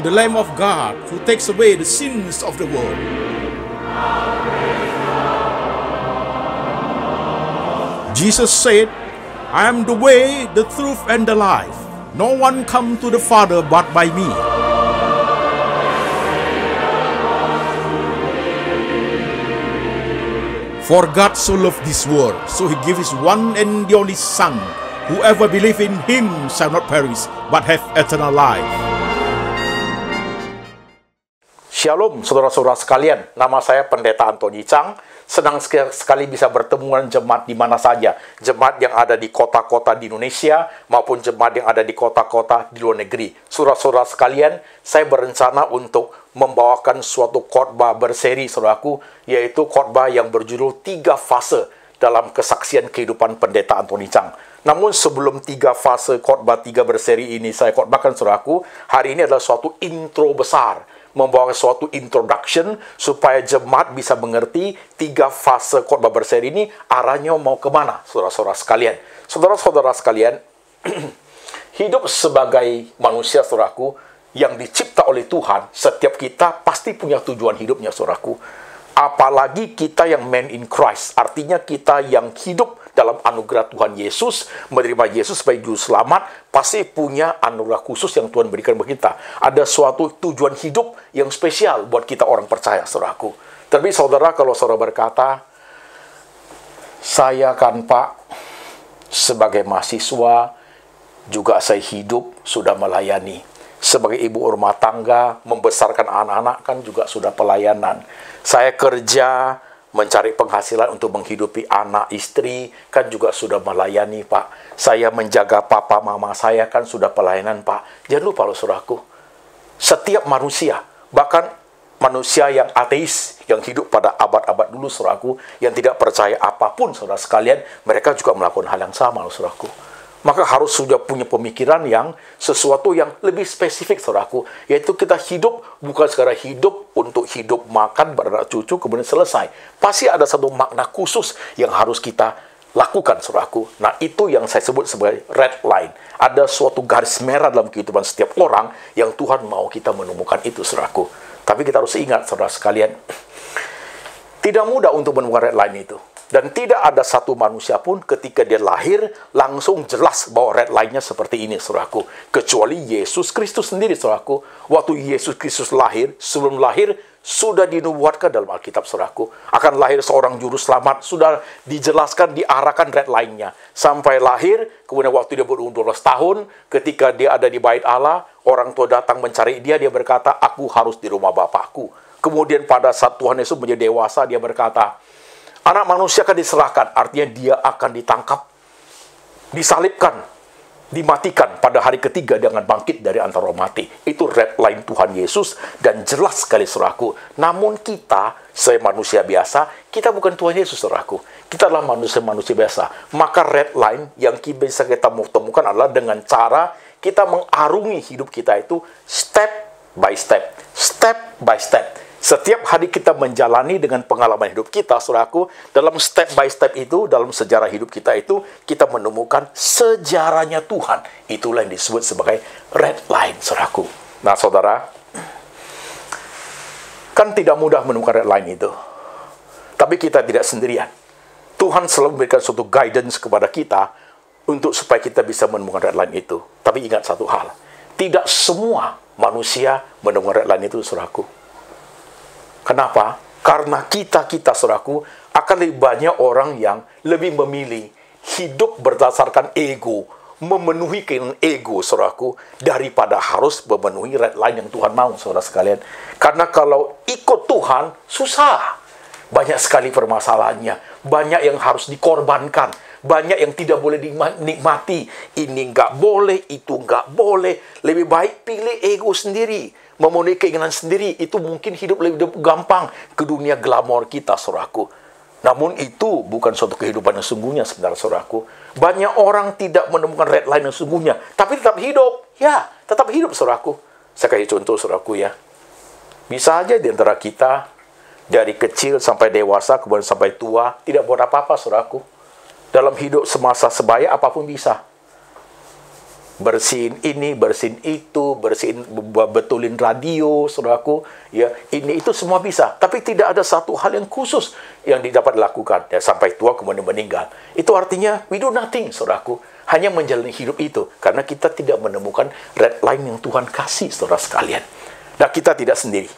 the Lamb of God who takes away the sins of the world. Jesus said, I am the way, the truth, and the life. No one comes to the Father but by me. For God so loved this world, so he gave his one and the only Son. Whoever believes in him shall not perish, but have eternal life. Shalom saudara-saudara sekalian, nama saya Pendeta Antoni Chang. Senang sekali bisa bertemu dengan jemaat di mana saja. Jemaat yang ada di kota-kota di Indonesia maupun jemaat yang ada di kota-kota di luar negeri. Saudara-saudara sekalian, saya berencana untuk membawakan suatu khotbah berseri, saudaraku, yaitu khotbah yang berjudul 3 fase dalam kesaksian kehidupan Pendeta Antoni Chang. Namun sebelum 3 fase khotbah 3 berseri ini saya khotbahkan, saudaraku, hari ini adalah suatu intro besar, membawa suatu introduction supaya jemaat bisa mengerti 3 fase khotbah berseri ini arahnya mau kemana, saudara-saudara sekalian. Saudara-saudara sekalian, hidup sebagai manusia, saudaraku, yang dicipta oleh Tuhan, setiap kita pasti punya tujuan hidupnya, saudaraku. Apalagi kita yang man in Christ, artinya kita yang hidup dalam anugerah Tuhan Yesus, menerima Yesus sebagai juru selamat, pasti punya anugerah khusus yang Tuhan berikan bagi kita. Ada suatu tujuan hidup yang spesial buat kita orang percaya, saudaraku. Tapi saudara, kalau saudara berkata, saya kan Pak, sebagai mahasiswa, juga saya hidup, sudah melayani. Sebagai ibu rumah tangga, membesarkan anak-anak kan juga sudah pelayanan. Saya kerja, mencari penghasilan untuk menghidupi anak, istri, kan juga sudah melayani, Pak. Saya menjaga papa mama saya, kan sudah pelayanan, Pak. Jangan lupa loh, saudaraku. Setiap manusia, bahkan manusia yang ateis, yang hidup pada abad-abad dulu, saudaraku, yang tidak percaya apapun, saudara sekalian, mereka juga melakukan hal yang sama, loh, saudaraku. Maka harus sudah punya pemikiran yang sesuatu yang lebih spesifik, saudaraku. Yaitu kita hidup bukan sekadar hidup untuk hidup, makan, beranak cucu, kemudian selesai. Pasti ada satu makna khusus yang harus kita lakukan, saudaraku. Nah, itu yang saya sebut sebagai red line. Ada suatu garis merah dalam kehidupan setiap orang yang Tuhan mau kita menemukan itu, saudaraku. Tapi kita harus ingat, saudara sekalian, tidak mudah untuk menemukan red line itu. Dan tidak ada satu manusia pun ketika dia lahir langsung jelas bahwa red line-nya seperti ini, saudaraku. Kecuali Yesus Kristus sendiri, saudaraku. Waktu Yesus Kristus lahir, sebelum lahir, sudah dinubuatkan dalam Alkitab, saudaraku. Akan lahir seorang juru selamat, sudah dijelaskan, diarahkan red line-nya. Sampai lahir, kemudian waktu dia berumur 12 tahun, ketika dia ada di bait Allah, orang tua datang mencari dia, dia berkata, aku harus di rumah Bapakku. Kemudian pada saat Tuhan Yesus menjadi dewasa, dia berkata, anak manusia akan diserahkan, artinya dia akan ditangkap, disalibkan, dimatikan. Pada hari ketiga dia akan bangkit dari antara mati. Itu red line Tuhan Yesus, dan jelas sekali, saudaraku. Namun kita, saya manusia biasa, kita bukan Tuhan Yesus, saudaraku. Kita adalah manusia-manusia biasa. Maka red line yang bisa kita temukan adalah dengan cara kita mengarungi hidup kita itu step by step. Step by step. Setiap hari kita menjalani dengan pengalaman hidup kita, saudaraku, dalam step by step itu, dalam sejarah hidup kita itu, kita menemukan sejarahnya Tuhan. Itulah yang disebut sebagai red line, saudaraku. Nah, saudara, kan tidak mudah menemukan red line itu. Tapi kita tidak sendirian. Tuhan selalu memberikan suatu guidance kepada kita untuk supaya kita bisa menemukan red line itu. Tapi ingat satu hal, tidak semua manusia menemukan red line itu, saudaraku. Kenapa? Karena kita, saudaraku, akan lebih banyak orang yang lebih memilih hidup berdasarkan ego, memenuhi keinginan ego, saudaraku, daripada harus memenuhi red line yang Tuhan mau, saudara sekalian. Karena kalau ikut Tuhan, susah. Banyak sekali permasalahannya. Banyak yang harus dikorbankan. Banyak yang tidak boleh dinikmati. Ini nggak boleh, itu nggak boleh. Lebih baik pilih ego sendiri. Memenuhi keinginan sendiri, itu mungkin hidup lebih gampang ke dunia glamor kita, saudaraku. Namun itu bukan suatu kehidupan yang sungguhnya, sebenarnya, saudaraku. Banyak orang tidak menemukan red line yang sungguhnya, tapi tetap hidup. Ya, tetap hidup, saudaraku. Saya kasih contoh, saudaraku, ya. Bisa aja di antara kita, dari kecil sampai dewasa, kemudian sampai tua, tidak buat apa-apa, saudaraku. Dalam hidup semasa sebaya, apapun bisa. Bersihin ini, bersihin itu, bersihin, betulin radio, saudaraku. Ya, ini itu semua bisa. Tapi tidak ada satu hal yang khusus yang dapat dilakukan. Ya, sampai tua kemudian meninggal. Itu artinya we do nothing, saudaraku. Hanya menjalani hidup itu. Karena kita tidak menemukan red line yang Tuhan kasih, saudara sekalian. Nah, kita tidak sendiri.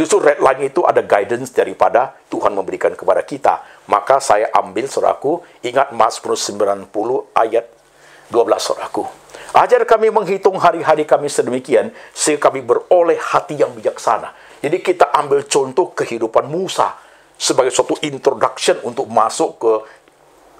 Justru red line itu ada guidance daripada Tuhan memberikan kepada kita. Maka saya ambil, saudaraku, ingat Mazmur 90 ayat 12, saudaraku. Ajar kami menghitung hari-hari kami sedemikian, sehingga kami beroleh hati yang bijaksana. Jadi kita ambil contoh kehidupan Musa sebagai suatu introduction untuk masuk ke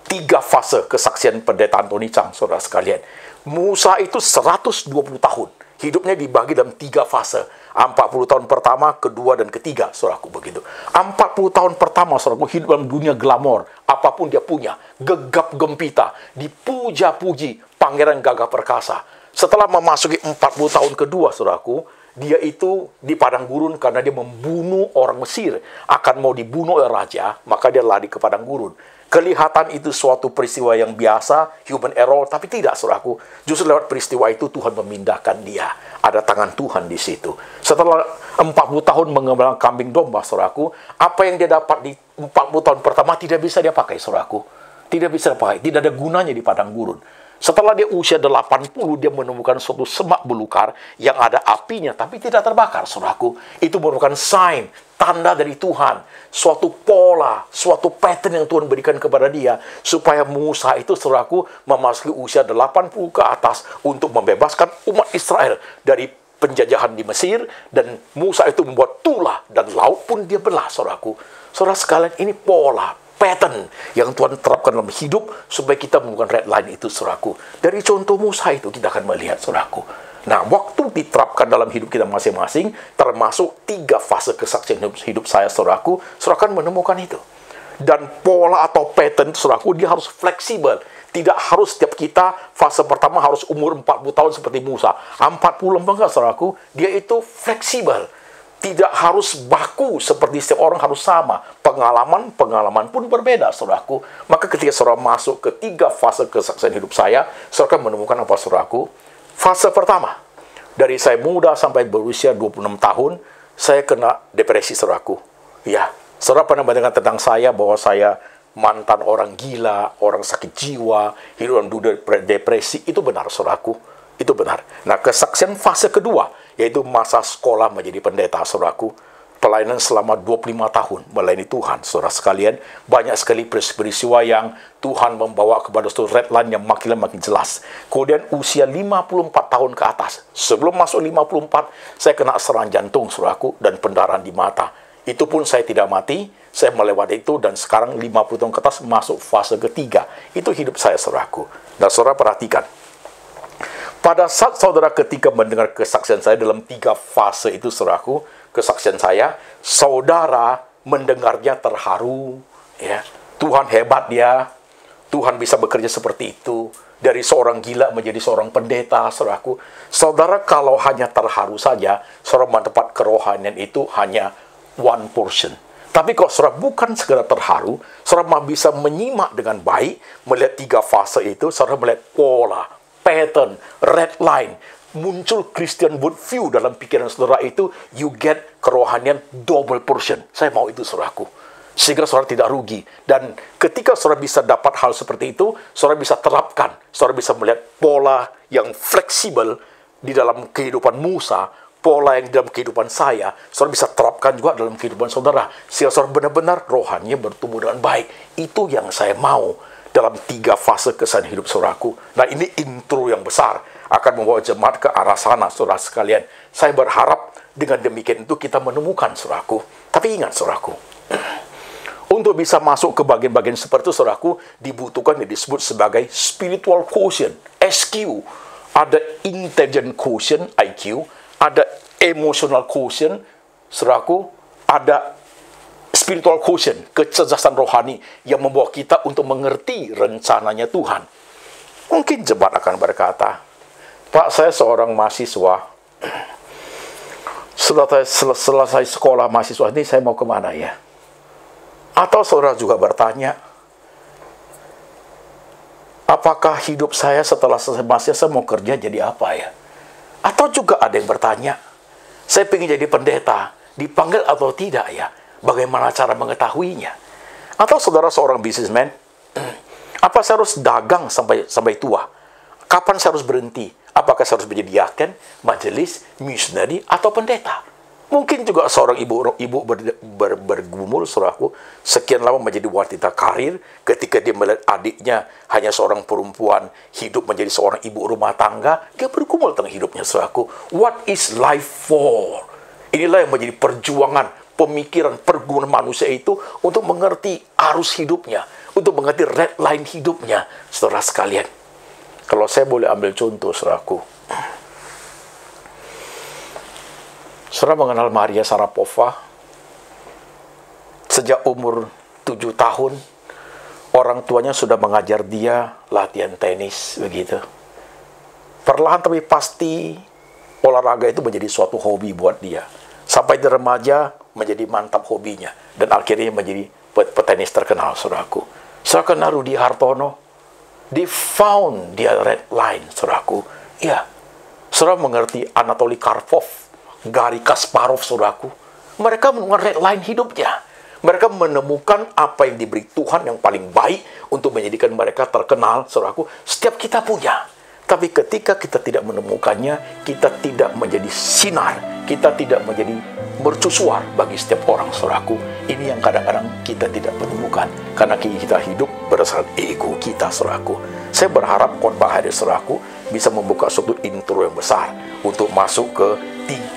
3 fase kesaksian pendeta Anthony Chang, saudara sekalian. Musa itu 120 tahun. Hidupnya dibagi dalam 3 fase. 40 tahun pertama, kedua, dan ketiga, saudaraku, begitu. 40 tahun pertama, saudaraku, hidup dalam dunia glamor. Apapun dia punya, gegap gempita, dipuja-puji, pangeran gagah perkasa. Setelah memasuki 40 tahun kedua, saudaraku, dia itu di padang gurun karena dia membunuh orang Mesir. Akan mau dibunuh oleh raja, maka dia lari ke padang gurun. Kelihatan itu suatu peristiwa yang biasa, human error, tapi tidak, saudaraku. Justru lewat peristiwa itu Tuhan memindahkan dia. Ada tangan Tuhan di situ. Setelah 40 tahun mengembala kambing domba, saudaraku, apa yang dia dapat di 40 tahun pertama tidak bisa dia pakai, saudaraku. Tidak bisa dipakai, tidak ada gunanya di padang gurun. Setelah dia usia 80, dia menemukan suatu semak belukar yang ada apinya, tapi tidak terbakar, saudaraku. Itu merupakan sign, tanda dari Tuhan. Suatu pola, suatu pattern yang Tuhan berikan kepada dia. Supaya Musa itu, saudaraku, memasuki usia 80 ke atas untuk membebaskan umat Israel dari penjajahan di Mesir. Dan Musa itu membuat tulah, dan laut pun dia belah, saudaraku. Saudara sekalian, ini pola, pattern yang Tuhan terapkan dalam hidup supaya kita menemukan red line itu, saudaraku. Dari contoh Musa itu kita akan melihat, saudaraku. Nah, waktu diterapkan dalam hidup kita masing-masing, termasuk 3 fase kesaksian hidup saya, saudaraku, saudara akan menemukan itu. Dan pola atau pattern, saudaraku, dia harus fleksibel. Tidak harus setiap kita, fase pertama harus umur 40 tahun seperti Musa. 40 enggak, saudaraku, dia itu fleksibel. Tidak harus baku seperti setiap orang harus sama. Pengalaman pun berbeda, saudaraku. Maka ketika saudara masuk ke 3 fase kesaksian hidup saya, saudara akan menemukan apa, saudaraku? Fase pertama, dari saya muda sampai berusia 26 tahun, saya kena depresi, saudaraku. Ya, saudara pernah mendengar tentang saya bahwa saya mantan orang gila, orang sakit jiwa, hidup dalam dunia depresi. Itu benar, saudaraku. Itu benar. Nah, kesaksian fase kedua, yaitu masa sekolah menjadi pendeta, saudaraku. Pelayanan selama 25 tahun melayani Tuhan, saudara sekalian. Banyak sekali peristiwa yang Tuhan membawa kepada suatu red line yang makin jelas. Kemudian usia 54 tahun ke atas. Sebelum masuk 54, saya kena serangan jantung, saudaraku, dan pendarahan di mata. Itu pun saya tidak mati, saya melewati itu, dan sekarang 50 tahun ke atas masuk fase ketiga. Itu hidup saya, saudaraku. Dan saudara perhatikan. Pada saat saudara ketika mendengar kesaksian saya dalam 3 fase itu, saudaraku, kesaksian saya, saudara mendengarnya terharu, ya. Tuhan hebat ya, Tuhan bisa bekerja seperti itu, dari seorang gila menjadi seorang pendeta, saudaraku. Saudara kalau hanya terharu saja, saudara mendapat kerohanian itu hanya 1 portion. Tapi kalau saudara bukan segera terharu, saudara bisa menyimak dengan baik, melihat 3 fase itu, saudara melihat pola, pattern, red line, muncul Christian worldview dalam pikiran saudara itu, you get kerohanian double portion. Saya mau itu, saudaraku. Sehingga saudara tidak rugi. Dan ketika saudara bisa dapat hal seperti itu, saudara bisa terapkan. Saudara bisa melihat pola yang fleksibel di dalam kehidupan Musa, pola yang di dalam kehidupan saya, saudara bisa terapkan juga dalam kehidupan saudara. Sehingga saudara benar-benar rohaninya bertumbuh dengan baik. Itu yang saya mau dalam 3 fase kesan hidup saudaraku. Nah, ini intro yang besar akan membawa jemaat ke arah sana, saudara sekalian. Saya berharap dengan demikian itu kita menemukan, saudaraku. Tapi ingat, saudaraku, untuk bisa masuk ke bagian-bagian seperti itu, saudaraku, dibutuhkan yang disebut sebagai spiritual quotient, SQ. Ada intelligent quotient, IQ, ada emotional quotient, saudaraku, ada spiritual quotient, kecerdasan rohani yang membawa kita untuk mengerti rencananya Tuhan. Mungkin jemaat akan berkata, Pak, saya seorang mahasiswa. Selesai sekolah mahasiswa ini, saya mau kemana ya? Atau saudara juga bertanya, apakah hidup saya setelah selesai masa saya mau kerja jadi apa ya? Atau juga ada yang bertanya, saya ingin jadi pendeta, dipanggil atau tidak ya? Bagaimana cara mengetahuinya? Atau saudara seorang businessman, apa saya harus dagang sampai tua? Kapan saya harus berhenti? Apakah saya harus menjadi diaken, majelis, misioneri, atau pendeta? Mungkin juga seorang ibu bergumul, saudaraku, sekian lama menjadi wanita karir, ketika dia melihat adiknya hanya seorang perempuan, hidup menjadi seorang ibu rumah tangga, dia bergumul tentang hidupnya, saudaraku. What is life for? Inilah yang menjadi perjuangan, pemikiran, pergumulan manusia itu untuk mengerti arus hidupnya, untuk mengerti red line hidupnya, saudara sekalian. Kalau saya boleh ambil contoh, saudaraku. Saudara mengenal Maria Sharapova. Sejak umur 7 tahun, orang tuanya sudah mengajar dia latihan tenis, begitu. Perlahan tapi pasti, olahraga itu menjadi suatu hobi buat dia. Sampai di remaja, menjadi mantap hobinya. Dan akhirnya menjadi petenis terkenal, saudaraku. Saudara kenal Rudy Hartono. They found their red line, saudaraku. Ya, saudara mengerti Anatoly Karpov, Garry Kasparov, saudaraku. Mereka menemukan red line hidupnya. Mereka menemukan apa yang diberi Tuhan yang paling baik untuk menjadikan mereka terkenal, saudaraku. Setiap kita punya. Tapi ketika kita tidak menemukannya, kita tidak menjadi sinar. Kita tidak menjadi mercusuar bagi setiap orang, saudaraku. Ini yang kadang-kadang kita tidak menemukan. Karena kita hidup berdasarkan ego kita, saudaraku. Saya berharap khotbah hari, saudaraku, bisa membuka suatu intro yang besar untuk masuk ke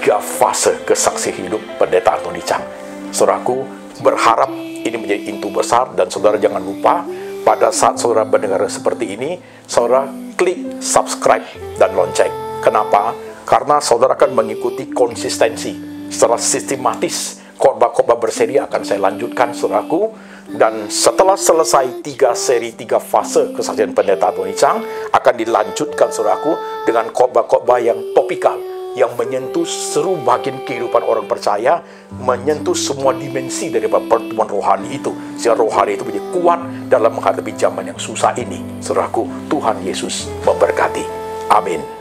3 fase kesaksian hidup Pendeta Anthony Chang. Saudaraku, berharap ini menjadi intu besar, dan saudara jangan lupa, pada saat saudara mendengar seperti ini, saudara klik subscribe dan lonceng. Kenapa? Karena saudara akan mengikuti konsistensi secara sistematis. Khotbah-khotbah berseri akan saya lanjutkan, saudaraku. Dan setelah selesai 3 seri, 3 fase kesaksian Pendeta Anthony Chang, akan dilanjutkan, saudaraku, dengan khotbah-khotbah yang topikal, yang menyentuh seluruh bagian kehidupan orang percaya, menyentuh semua dimensi daripada pertemuan rohani itu, sehingga rohani itu menjadi kuat dalam menghadapi zaman yang susah ini. Saudaraku, Tuhan Yesus memberkati. Amin.